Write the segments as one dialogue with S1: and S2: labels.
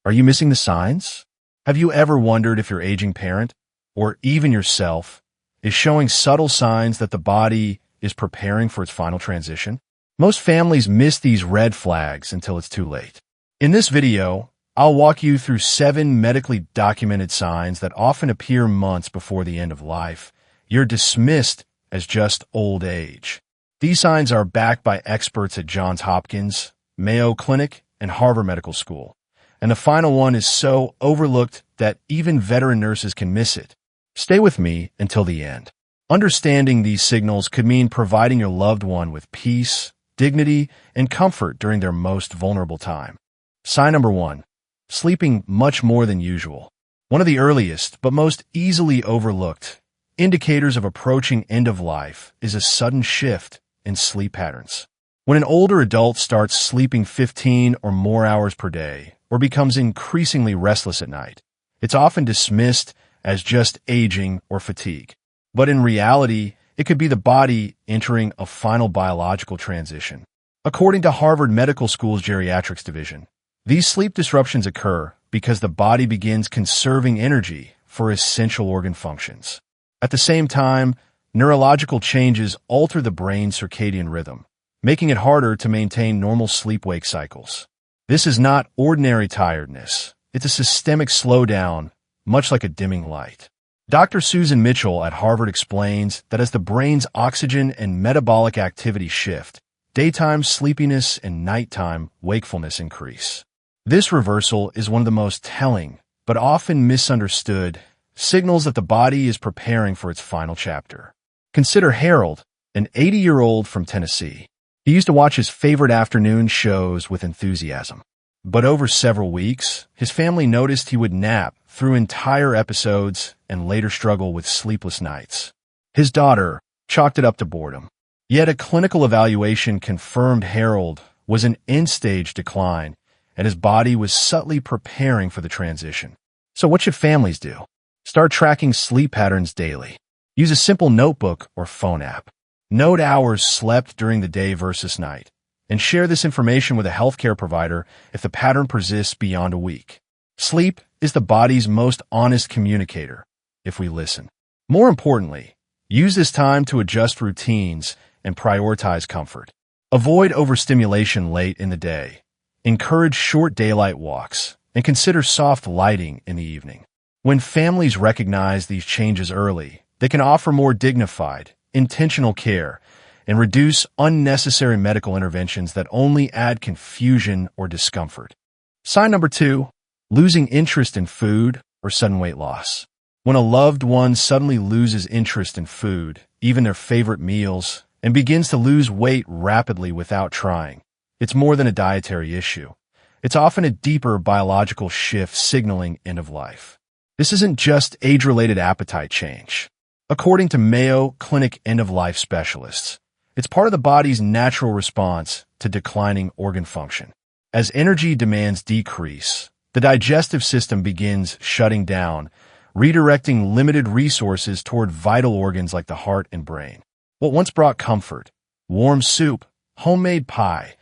S1: Are you missing the signs? Have you ever wondered if your aging parent, or even yourself, is showing subtle signs that the body is preparing for its final transition? Most families miss these red flags until it's too late. In this video, I'll walk you through 7 medically documented signs that often appear months before the end of life. You're dismissed as just old age. These signs are backed by experts at Johns Hopkins, Mayo Clinic, and Harvard Medical School. And the final one is so overlooked that even veteran nurses can miss it. Stay with me until the end. Understanding these signals could mean providing your loved one with peace, dignity, and comfort during their most vulnerable time. Sign number 1. Sleeping much more than usual. One of the earliest, but most easily overlooked, indicators of approaching end of life is a sudden shift in sleep patterns. When an older adult starts sleeping 15 or more hours per day, or becomes increasingly restless at night, it's often dismissed as just aging or fatigue. But in reality, it could be the body entering a final biological transition. According to Harvard Medical School's Geriatrics Division, these sleep disruptions occur because the body begins conserving energy for essential organ functions. At the same time, neurological changes alter the brain's circadian rhythm, making it harder to maintain normal sleep-wake cycles. This is not ordinary tiredness. It's a systemic slowdown, much like a dimming light. Dr. Susan Mitchell at Harvard explains that as the brain's oxygen and metabolic activity shift, daytime sleepiness and nighttime wakefulness increase. This reversal is one of the most telling, but often misunderstood, signals that the body is preparing for its final chapter. Consider Harold, an 80-year-old from Tennessee. He used to watch his favorite afternoon shows with enthusiasm. But over several weeks, his family noticed he would nap through entire episodes and later struggle with sleepless nights. His daughter chalked it up to boredom. Yet a clinical evaluation confirmed Harold was in end-stage decline, and his body was subtly preparing for the transition. So what should families do? Start tracking sleep patterns daily. Use a simple notebook or phone app. Note hours slept during the day versus night, and share this information with a healthcare provider if the pattern persists beyond a week. Sleep is the body's most honest communicator, if we listen. More importantly, use this time to adjust routines and prioritize comfort. Avoid overstimulation late in the day. Encourage short daylight walks, and consider soft lighting in the evening. When families recognize these changes early, they can offer more dignified, intentional care and reduce unnecessary medical interventions that only add confusion or discomfort. Sign number 2, losing interest in food or sudden weight loss. When a loved one suddenly loses interest in food, even their favorite meals, and begins to lose weight rapidly without trying, it's more than a dietary issue. It's often a deeper biological shift signaling end of life. This isn't just age-related appetite change. According to Mayo Clinic end-of-life specialists, it's part of the body's natural response to declining organ function. As energy demands decrease, the digestive system begins shutting down, redirecting limited resources toward vital organs like the heart and brain. What once brought comfort, warm soup, homemade pie,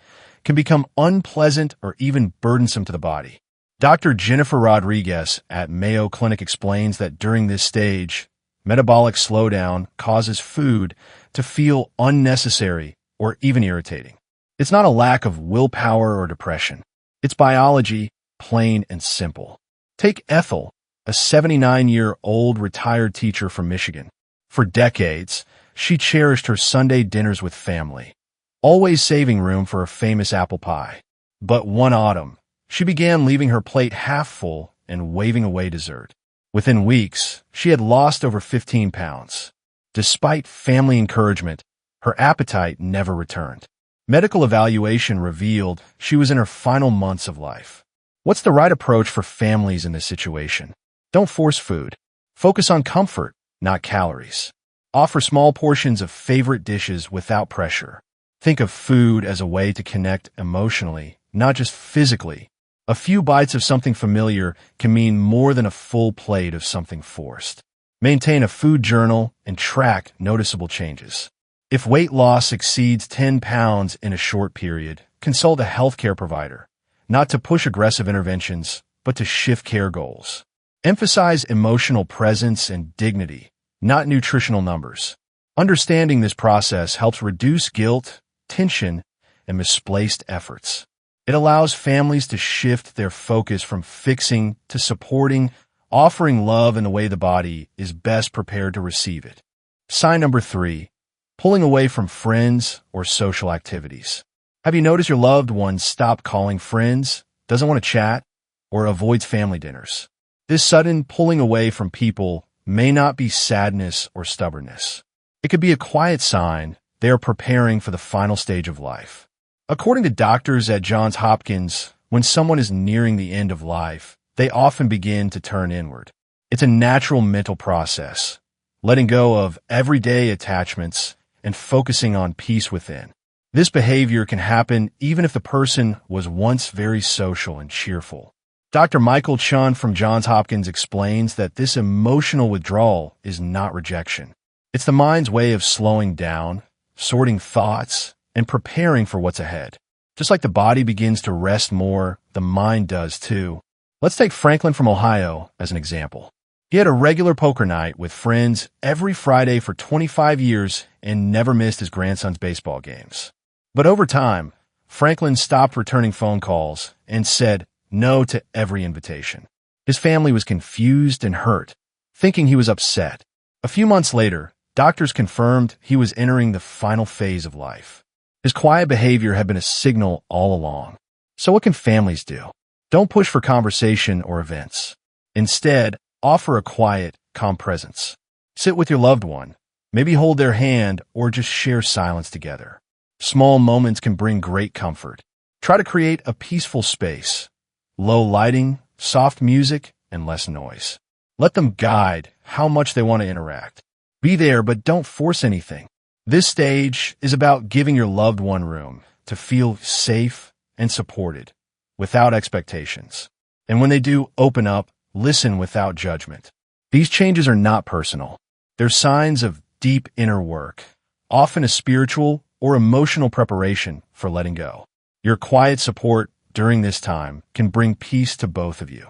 S1: can become unpleasant or even burdensome to the body. Dr. Jennifer Rodriguez at Mayo Clinic explains that during this stage, metabolic slowdown causes food to feel unnecessary or even irritating. It's not a lack of willpower or depression. It's biology, plain and simple. Take Ethel, a 79-year-old retired teacher from Michigan. For decades, she cherished her Sunday dinners with family, always saving room for a famous apple pie. But one autumn, she began leaving her plate half full and waving away dessert. Within weeks, she had lost over 15 pounds. Despite family encouragement, her appetite never returned. Medical evaluation revealed she was in her final months of life. What's the right approach for families in this situation? Don't force food. Focus on comfort, not calories. Offer small portions of favorite dishes without pressure. Think of food as a way to connect emotionally, not just physically. A few bites of something familiar can mean more than a full plate of something forced. Maintain a food journal and track noticeable changes. If weight loss exceeds 10 pounds in a short period, consult a healthcare provider, not to push aggressive interventions, but to shift care goals. Emphasize emotional presence and dignity, not nutritional numbers. Understanding this process helps reduce guilt, tension, and misplaced efforts. It allows families to shift their focus from fixing to supporting, offering love in the way the body is best prepared to receive it. Sign number 3, pulling away from friends or social activities. Have you noticed your loved one stop calling friends, doesn't want to chat, or avoids family dinners? This sudden pulling away from people may not be sadness or stubbornness. It could be a quiet sign they are preparing for the final stage of life. According to doctors at Johns Hopkins, when someone is nearing the end of life, they often begin to turn inward. It's a natural mental process, letting go of everyday attachments and focusing on peace within. This behavior can happen even if the person was once very social and cheerful. Dr. Michael Chun from Johns Hopkins explains that this emotional withdrawal is not rejection. It's the mind's way of slowing down, sorting thoughts, and preparing for what's ahead. Just like the body begins to rest more, the mind does too. Let's take Franklin from Ohio as an example. He had a regular poker night with friends every Friday for 25 years and never missed his grandson's baseball games. But over time, Franklin stopped returning phone calls and said no to every invitation. His family was confused and hurt, thinking he was upset. A few months later, doctors confirmed he was entering the final phase of life. His quiet behavior had been a signal all along. So what can families do? Don't push for conversation or events. Instead, offer a quiet, calm presence. Sit with your loved one, maybe hold their hand or just share silence together. Small moments can bring great comfort. Try to create a peaceful space. Low lighting, soft music, and less noise. Let them guide how much they want to interact. Be there, but don't force anything. This stage is about giving your loved one room to feel safe and supported, without expectations. And when they do open up, listen without judgment. These changes are not personal. They're signs of deep inner work, often a spiritual or emotional preparation for letting go. Your quiet support during this time can bring peace to both of you.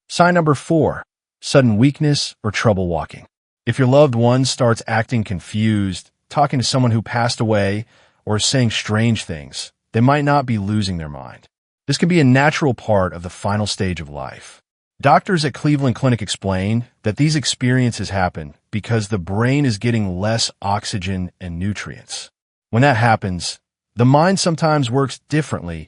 S1: Sign number 4, sudden weakness or trouble walking. If your loved one starts acting confused, talking to someone who passed away, or saying strange things, they might not be losing their mind. This can be a natural part of the final stage of life. Doctors at Cleveland Clinic explain that these experiences happen because the brain is getting less oxygen and nutrients. When that happens, the mind sometimes works differently,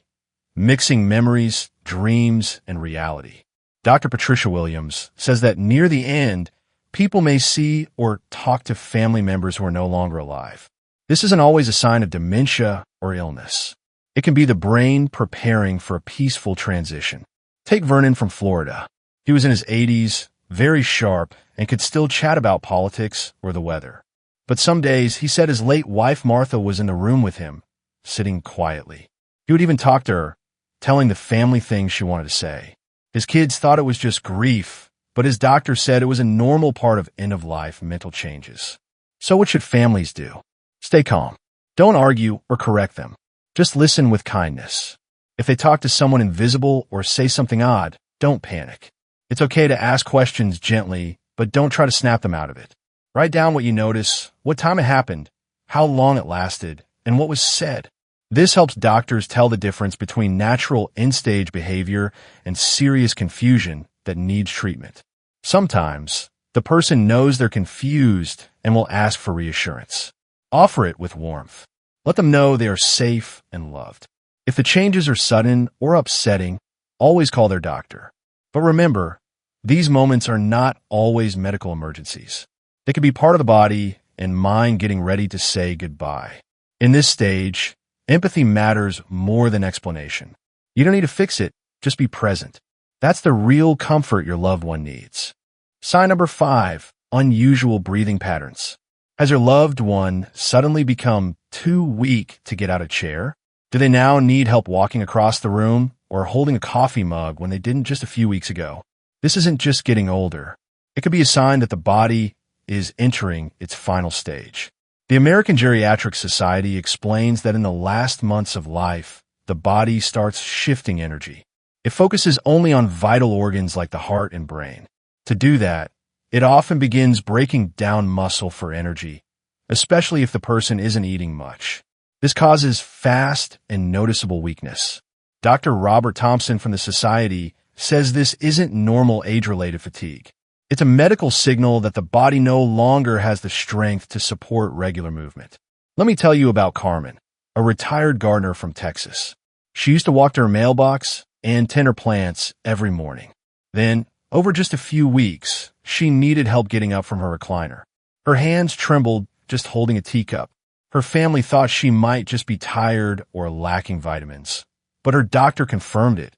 S1: mixing memories, dreams, and reality. Dr. Patricia Williams says that near the end, people may see or talk to family members who are no longer alive. This isn't always a sign of dementia or illness. It can be the brain preparing for a peaceful transition. Take Vernon from Florida. He was in his 80s, very sharp, and could still chat about politics or the weather. But some days, he said his late wife Martha was in the room with him, sitting quietly. He would even talk to her, telling the family things she wanted to say. His kids thought it was just grief, but his doctor said it was a normal part of end-of-life mental changes. So what should families do? Stay calm. Don't argue or correct them. Just listen with kindness. If they talk to someone invisible or say something odd, don't panic. It's okay to ask questions gently, but don't try to snap them out of it. Write down what you notice, what time it happened, how long it lasted, and what was said. This helps doctors tell the difference between natural end-stage behavior and serious confusion that needs treatment. Sometimes, the person knows they're confused and will ask for reassurance. Offer it with warmth. Let them know they are safe and loved. If the changes are sudden or upsetting, always call their doctor. But remember, these moments are not always medical emergencies. They can be part of the body and mind getting ready to say goodbye. In this stage, empathy matters more than explanation. You don't need to fix it, just be present. That's the real comfort your loved one needs. Sign number 5, unusual breathing patterns. Has your loved one suddenly become too weak to get out of a chair? Do they now need help walking across the room or holding a coffee mug when they didn't just a few weeks ago? This isn't just getting older. It could be a sign that the body is entering its final stage. The American Geriatric Society explains that in the last months of life, the body starts shifting energy. It focuses only on vital organs like the heart and brain. To do that, it often begins breaking down muscle for energy, especially if the person isn't eating much. This causes fast and noticeable weakness. Dr. Robert Thompson from the Society says this isn't normal age-related fatigue. It's a medical signal that the body no longer has the strength to support regular movement. Let me tell you about Carmen, a retired gardener from Texas. She used to walk to her mailbox and tend her plants every morning. Then, over just a few weeks, she needed help getting up from her recliner. Her hands trembled just holding a teacup. Her family thought she might just be tired or lacking vitamins. But her doctor confirmed it.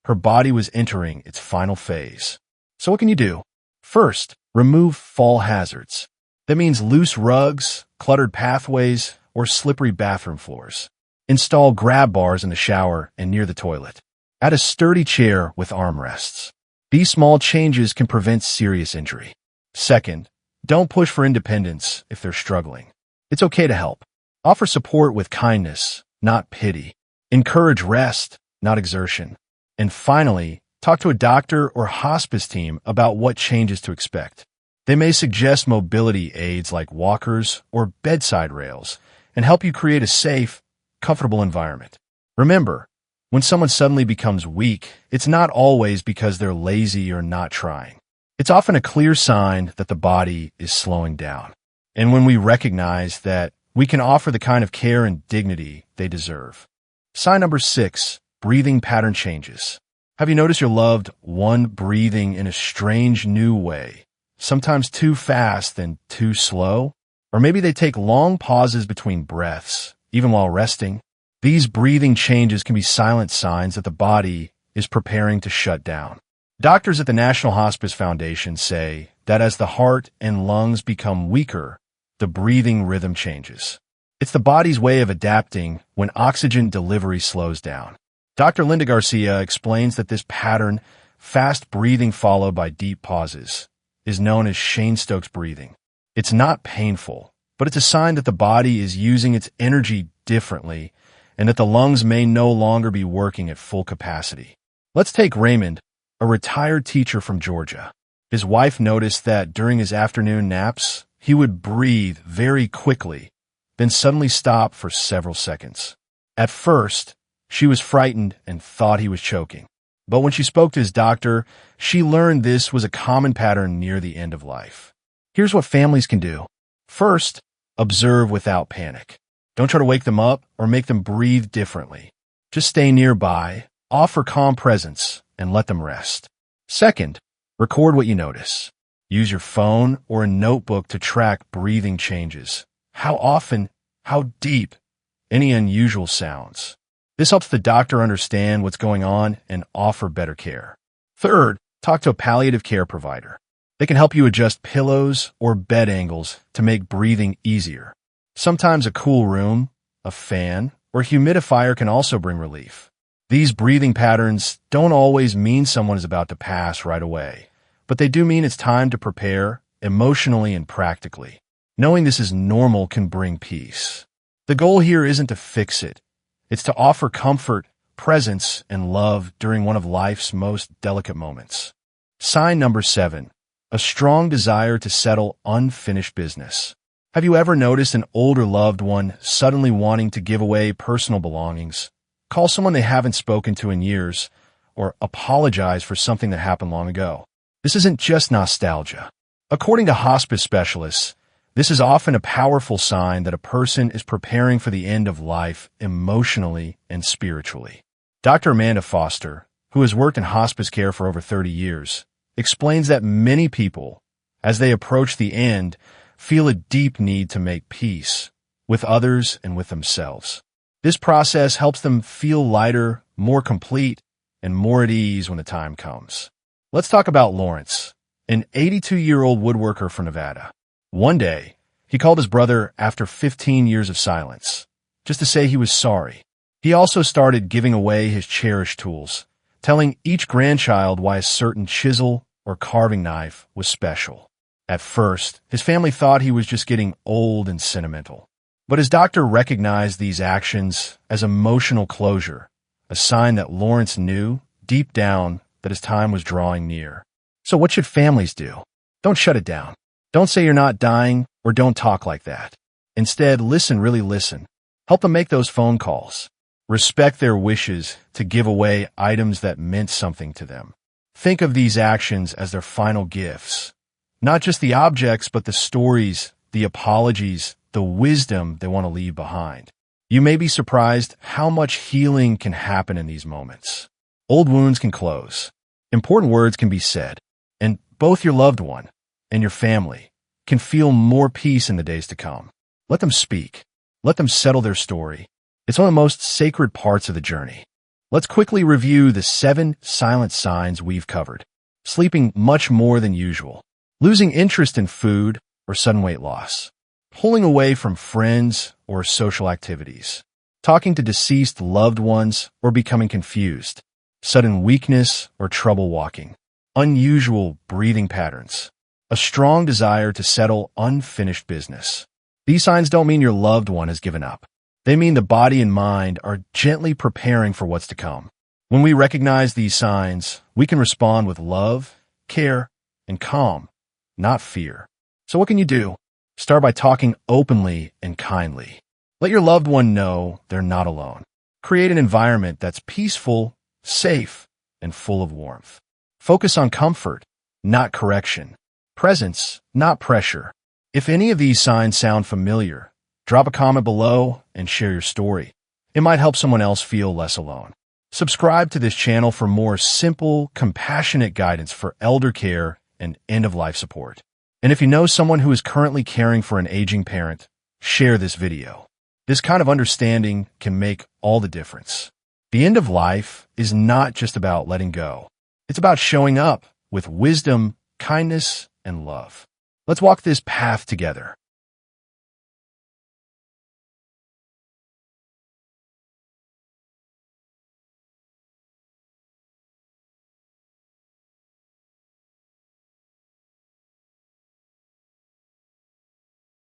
S1: Her body was entering its final phase. So what can you do? First, remove fall hazards. That means loose rugs, cluttered pathways, or slippery bathroom floors. Install grab bars in the shower and near the toilet. Add a sturdy chair with armrests. These small changes can prevent serious injury. Second, don't push for independence if they're struggling. It's okay to help. Offer support with kindness, not pity. Encourage rest, not exertion. And finally, talk to a doctor or hospice team about what changes to expect. They may suggest mobility aids like walkers or bedside rails and help you create a safe, comfortable environment. Remember, when someone suddenly becomes weak, it's not always because they're lazy or not trying. It's often a clear sign that the body is slowing down. And when we recognize that, we can offer the kind of care and dignity they deserve. Sign number 6, breathing pattern changes. Have you noticed your loved one breathing in a strange new way? Sometimes too fast and too slow? Or maybe they take long pauses between breaths, even while resting. These breathing changes can be silent signs that the body is preparing to shut down. Doctors at the National Hospice Foundation say that as the heart and lungs become weaker, the breathing rhythm changes. It's the body's way of adapting when oxygen delivery slows down. Dr. Linda Garcia explains that this pattern, fast breathing followed by deep pauses, is known as Cheyne-Stokes breathing. It's not painful, but it's a sign that the body is using its energy differently and that the lungs may no longer be working at full capacity. Let's take Raymond, a retired teacher from Georgia. His wife noticed that during his afternoon naps, he would breathe very quickly, then suddenly stop for several seconds. At first, she was frightened and thought he was choking. But when she spoke to his doctor, she learned this was a common pattern near the end of life. Here's what families can do. First, observe without panic. Don't try to wake them up or make them breathe differently. Just stay nearby, offer calm presence, and let them rest. Second, record what you notice. Use your phone or a notebook to track breathing changes. How often, how deep, any unusual sounds. This helps the doctor understand what's going on and offer better care. Third, talk to a palliative care provider. They can help you adjust pillows or bed angles to make breathing easier. Sometimes a cool room, a fan, or humidifier can also bring relief. These breathing patterns don't always mean someone is about to pass right away, but they do mean it's time to prepare emotionally and practically. Knowing this is normal can bring peace. The goal here isn't to fix it. It's to offer comfort, presence, and love during one of life's most delicate moments. Sign number 7, a strong desire to settle unfinished business. Have you ever noticed an older loved one suddenly wanting to give away personal belongings, call someone they haven't spoken to in years, or apologize for something that happened long ago? This isn't just nostalgia. According to hospice specialists, this is often a powerful sign that a person is preparing for the end of life emotionally and spiritually. Dr. Amanda Foster, who has worked in hospice care for over 30 years, explains that many people, as they approach the end, feel a deep need to make peace with others and with themselves. This process helps them feel lighter, more complete, and more at ease when the time comes. Let's talk about Lawrence, an 82-year-old woodworker from Nevada. One day, he called his brother after 15 years of silence, just to say he was sorry. He also started giving away his cherished tools, telling each grandchild why a certain chisel or carving knife was special. At first, his family thought he was just getting old and sentimental. But his doctor recognized these actions as emotional closure, a sign that Lawrence knew deep down that his time was drawing near. So what should families do? Don't shut it down. Don't say you're not dying or don't talk like that. Instead, listen, really listen. Help them make those phone calls. Respect their wishes to give away items that meant something to them. Think of these actions as their final gifts. Not just the objects, but the stories, the apologies, the wisdom they want to leave behind. You may be surprised how much healing can happen in these moments. Old wounds can close. Important words can be said. And both your loved one and your family can feel more peace in the days to come. Let them speak. Let them settle their story. It's one of the most sacred parts of the journey. Let's quickly review the 7 silent signs we've covered. Sleeping much more than usual. Losing interest in food or sudden weight loss. Pulling away from friends or social activities. Talking to deceased loved ones or becoming confused. Sudden weakness or trouble walking. Unusual breathing patterns. A strong desire to settle unfinished business. These signs don't mean your loved one has given up. They mean the body and mind are gently preparing for what's to come. When we recognize these signs, we can respond with love, care, and calm, not fear. So what can you do? Start by talking openly and kindly. Let your loved one know they're not alone. Create an environment that's peaceful, safe, and full of warmth. Focus on comfort, not correction. Presence, not pressure. If any of these signs sound familiar, drop a comment below and share your story. It might help someone else feel less alone. Subscribe to this channel for more simple, compassionate guidance for elder care and end-of-life support. And if you know someone who is currently caring for an aging parent, share this video. This kind of understanding can make all the difference. The end of life is not just about letting go. It's about showing up with wisdom, kindness, and love. Let's walk this path together.